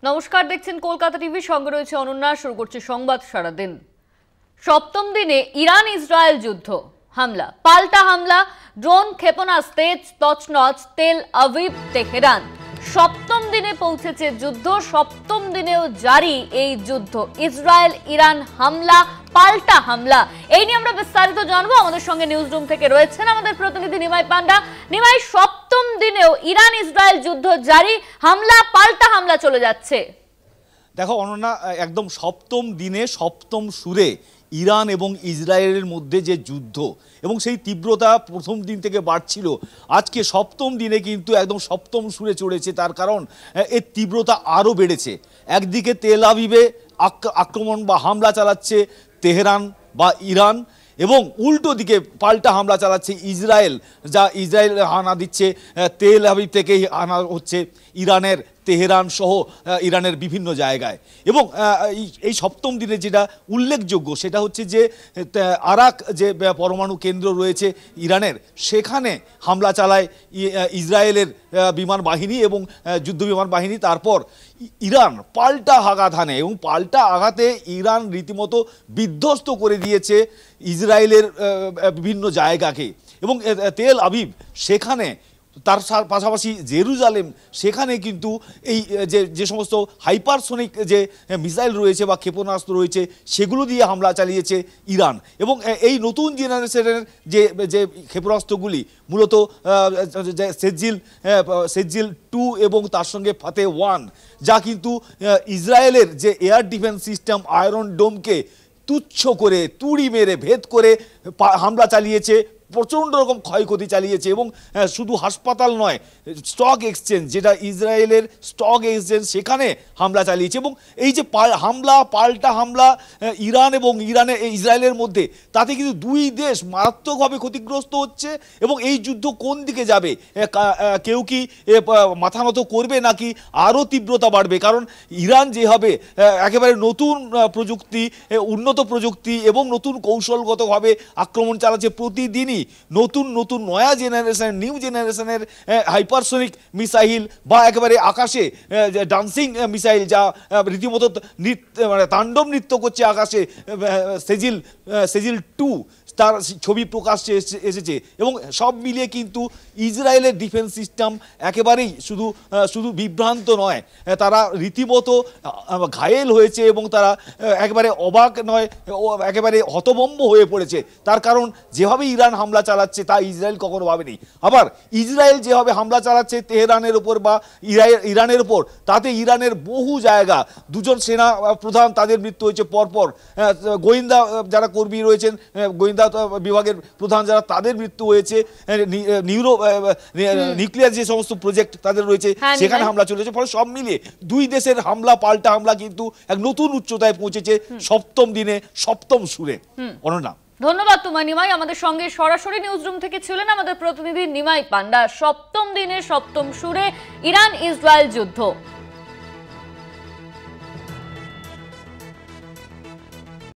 নমস্কার, দেখছেন কলকাতা টিভি, সঙ্গে রয়েছে অনন্যা। শুরু করছে সংবাদ সারাদিন। সপ্তম দিনে ইরান ইসরায়েল যুদ্ধ, হামলা পাল্টা হামলা, ড্রোন ক্ষেপণাস্ত্রে তছনছ তেল আভিভ তেহরান। সপ্তম দিনে পৌঁছেছে যুদ্ধ, সপ্তম দিনেও জারি এই যুদ্ধ। ইসরায়েল ইরান হামলা পাল্টা হামলা, এই নিয়ে আমরা বিস্তারিত জানবো। আমাদের সঙ্গে নিউজ রুম থেকে রয়েছেন আমাদের প্রতিনিধি নিমাই পান্ডা। নিমাই, সপ্তম দিনেও ইরান ইসরায়েল যুদ্ধ জারি, হামলা পাল্টা হামলা চলে যাচ্ছে। দেখো অনন্যা, একদম সপ্তম দিনে সপ্তম সুরে ইরান এবং ইসরায়েলের মধ্যে যে যুদ্ধ এবং সেই তীব্রতা প্রথম দিন থেকে বাড়ছিল, আজকে সপ্তম দিনে কিন্তু একদম সপ্তম সুরে চড়েছে। তার কারণ এর তীব্রতা আরও বেড়েছে। একদিকে তেল আভিভে আক্রমণ বা হামলা চালাচ্ছে তেহরান বা ইরান, এবং উল্টো দিকে পাল্টা হামলা চালাচ্ছে ইসরায়েল। ইসরায়েল হানা দিচ্ছে তেল আভিভ থেকেই হানা হচ্ছে ইরানের তেহরান সহ ইরানের বিভিন্ন জায়গায়। এবং এই সপ্তম দিনে যেটা উল্লেখযোগ্য সেটা হচ্ছে যে আরাক যে পরমাণু কেন্দ্র রয়েছে ইরানের, সেখানে হামলা চালায় ইসরায়েলের বিমান বাহিনী এবং যুদ্ধ বিমান বাহিনী। তারপর ইরান পাল্টা আঘাত হানে এবং পাল্টা আঘাতে ইরান রীতিমতো বিধ্বস্ত করে দিয়েছে ইসরায়েলের বিভিন্ন জায়গাকে। এবং তেল আভিভ, সেখানে তার পাশাপাশি জেরুজালেম, সেখানে কিন্তু এই যে সমস্ত হাইপারসোনিক যে মিসাইল রয়েছে বা ক্ষেপণাস্ত্র রয়েছে সেগুলো দিয়ে হামলা চালিয়েছে ইরান। এবং এই নতুন জেনারেশনের যে ক্ষেপণাস্ত্রগুলি মূলত সেজিল 2 এবং তার সঙ্গে ফাতে 1, যা কিন্তু ইসরায়েলের যে এয়ার ডিফেন্স সিস্টেম আয়রন ডোমকে তুচ্ছ করে তুড়ি মেরে ভেদ করে হামলা চালিয়েছে, প্রচণ্ড রকম ক্ষয়ক্ষতি চালিয়েছে। এবং শুধু হাসপাতাল নয়, স্টক এক্সচেঞ্জ, যেটা ইসরায়েলের স্টক এক্সচেঞ্জ, সেখানে হামলা চালিয়েছে। এবং এই যে হামলা পাল্টা হামলা ইরান এবং ইসরায়েলের মধ্যে, তাতে কিন্তু দুই দেশ মারাত্মকভাবে ক্ষতিগ্রস্ত হচ্ছে। এবং এই যুদ্ধ কোন দিকে যাবে, কেউ কি মাথা নত করবে নাকি আরও তীব্রতা বাড়বে? কারণ ইরান যেভাবে একেবারে নতুন প্রযুক্তি, উন্নত প্রযুক্তি এবং নতুন কৌশলগতভাবে আক্রমণ চালাচ্ছে, প্রতিদিনই নতুন নতুন নয়া জেনারেশনের, নিউ জেনারেশনের হাইপারসোনিক মিসাইল বা একেবারে আকাশে ডান্সিং মিসাইল, যা রীতিমতো মানে তাণ্ডব নৃত্য করছে আকাশে। সেজিল 2 তার ছবি প্রকাশ্যে এসেছে। এবং সব মিলিয়ে কিন্তু ইসরায়েলের ডিফেন্স সিস্টেম একেবারেই শুধু বিভ্রান্ত নয়, তারা রীতিমতো ঘায়েল হয়েছে এবং তারা একেবারে অবাক নয়, একেবারে হতভম্ব হয়ে পড়েছে। তার কারণ যেভাবে ইরান হামলা চালাচ্ছে তা ইসরায়েল কখনো ভাবেনি। আবার ইসরায়েল যেভাবে হামলা চালাচ্ছে তেহরানের ওপর বা ইরানের ওপর, তাতে ইরানের বহু জায়গা, দুজন সেনা প্রধান তাদের মৃত্যু হয়েছে পরপর, গোয়েন্দা যারা কর্মী রয়েছেন, গোয়েন্দা বিভাগের প্রধান যারা, তাদের মৃত্যু হয়েছে, নিউক্লিয়ার যে সমস্ত প্রজেক্ট তাদের রয়েছে সেখানে হামলা চলেছে। ফলে সব মিলিয়ে দুই দেশের হামলা পাল্টা হামলা কিন্তু এক নতুন উচ্চতায় পৌঁছেছে সপ্তম দিনে সপ্তম সুরে। অনন্যা, ধন্যবাদ তোমায় নিমাই। আমাদের সঙ্গে সরাসরি নিউজ রুম থেকে ছিলেন আমাদের প্রতিনিধি নিমাই পান্ডা। সপ্তম দিনে সপ্তম সুরে ইরান ইসরায়েল যুদ্ধ।